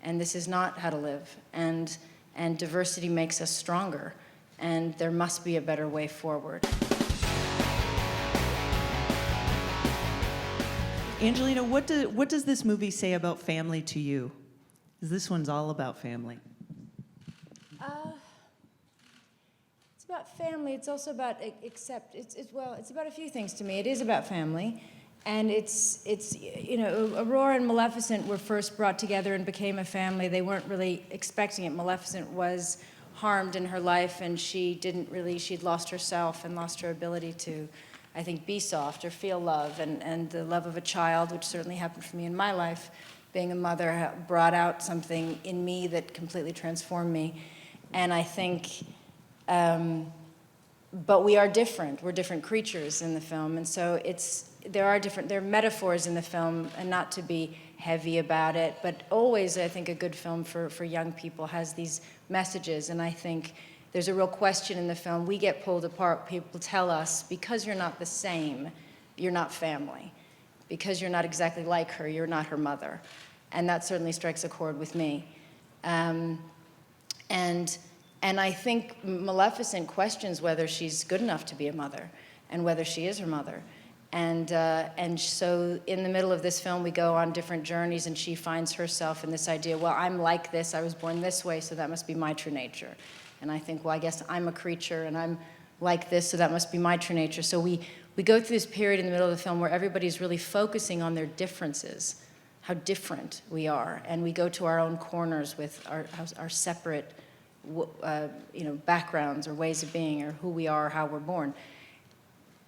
and this is not how to live. And diversity makes us stronger, and there must be a better way forward. Angelina, what does this movie say about family to you? 'Cause this one's all about family. It's about family. It's also about it's about a few things to me. It is about family, and it's Aurora and Maleficent were first brought together and became a family. They weren't really expecting it. Maleficent was harmed in her life, and she'd lost herself and lost her ability to, I think, be soft or feel love, and the love of a child, which certainly happened for me in my life. Being a mother brought out something in me that completely transformed me. And I think, but we are different. We're different creatures in the film. And so there are metaphors in the film, and not to be heavy about it, but always, I think, a good film for young people has these messages. And I think there's a real question in the film. We get pulled apart. People tell us, because you're not the same, you're not family. Because you're not exactly like her, you're not her mother. And that certainly strikes a chord with me. And I think Maleficent questions whether she's good enough to be a mother, and whether she is her mother. And so in the middle of this film, we go on different journeys, and she finds herself in this idea, well, I'm like this, I was born this way, so that must be my true nature. And I think, well, I guess I'm a creature, and I'm like this, so that must be my true nature. So we go through this period in the middle of the film where everybody's really focusing on their differences, how different we are, and we go to our own corners with our separate backgrounds or ways of being, or who we are, how we're born.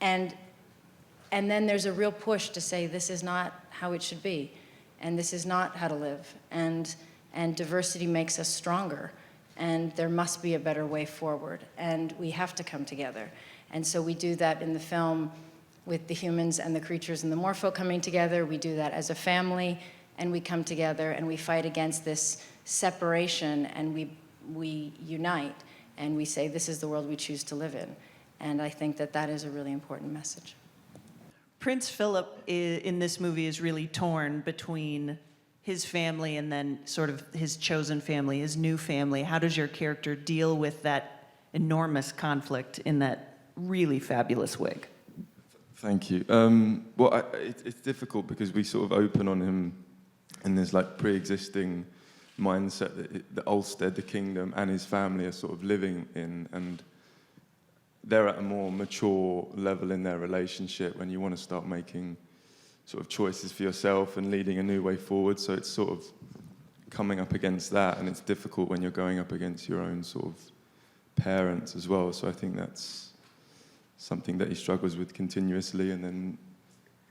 And then there's a real push to say, this is not how it should be, and this is not how to live, and diversity makes us stronger, and there must be a better way forward, and we have to come together. And so we do that in the film with the humans and the creatures and the Morpho coming together. We do that as a family, and we come together and we fight against this separation, and we unite, and we say, this is the world we choose to live in. And I think that is a really important message. Prince Phillip in this movie is really torn between his family and then sort of his chosen family, his new family. How does your character deal with that enormous conflict in that really fabulous wig? Thank you. It's difficult because we sort of open on him in this like pre-existing mindset that Ulster, the kingdom, and his family are sort of living in, and they're at a more mature level in their relationship when you want to start making sort of choices for yourself and leading a new way forward. So it's sort of coming up against that, and it's difficult when you're going up against your own sort of parents as well. So I think that's something that he struggles with continuously, and then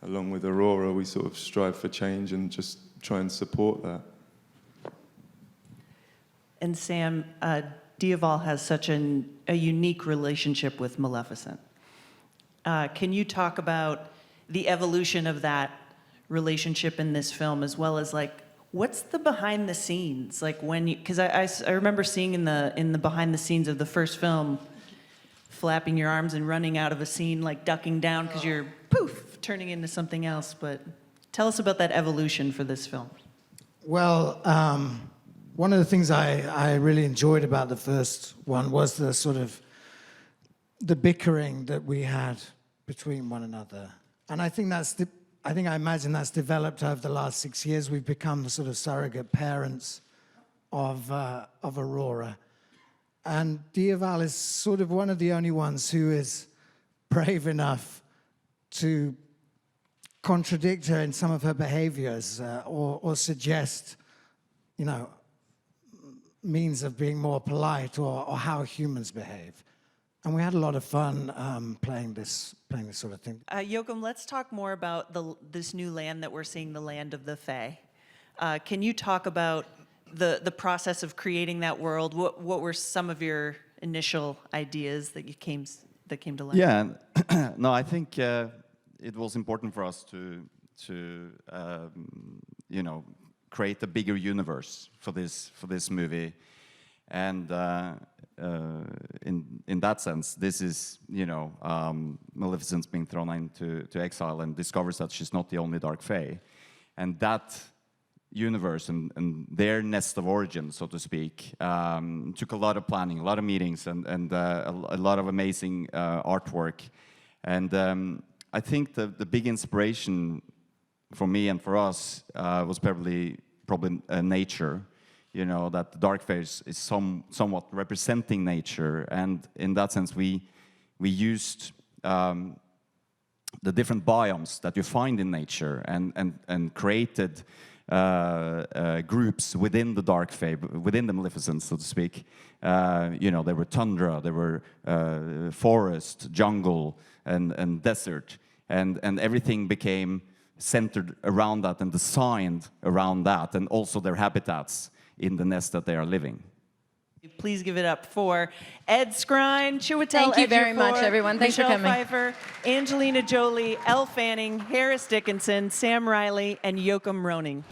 along with Aurora, we sort of strive for change and just try and support that. And Sam, Diaval has such a unique relationship with Maleficent. Can you talk about the evolution of that relationship in this film, as well as like, what's the behind the scenes? Like when you, because I remember seeing in the behind the scenes of the first film, flapping your arms and running out of a scene, like ducking down because you're poof, turning into something else. But tell us about that evolution for this film. Well, one of the things I really enjoyed about the first one was the sort of the bickering that we had between one another. And I think I imagine that's developed over the last 6 years. We've become the sort of surrogate parents of Aurora. And Diaval is sort of one of the only ones who is brave enough to contradict her in some of her behaviors, or suggest, means of being more polite, or how humans behave. And we had a lot of fun playing this sort of thing. Joachim, let's talk more about this new land that we're seeing, the land of the Fae. Can you talk about the process of creating that world? What were some of your initial ideas that came to life? Yeah, no, I think it was important for us to create a bigger universe for this movie, and in that sense, this is Maleficent's being thrown into exile and discovers that she's not the only Dark Fae, and that universe and their nest of origin, so to speak. Took a lot of planning, a lot of meetings, and a lot of amazing artwork. And I think the big inspiration for me and for us was probably nature. You know, that the dark phase is somewhat representing nature, and in that sense, we used the different biomes that you find in nature, and created groups within the dark phase, within the Maleficents, so to speak. You know, there were tundra, there were forest, jungle, and desert, and everything became centered around that and designed around that, and also their habitats in the nest that they are living. Please give it up for Ed Skrein, Chiwetel Thank you very Ejiofor, much, everyone. Thanks for Michelle coming. Pfeiffer, Angelina Jolie, Elle Fanning, Harris Dickinson, Sam Riley, and Joachim Rønning.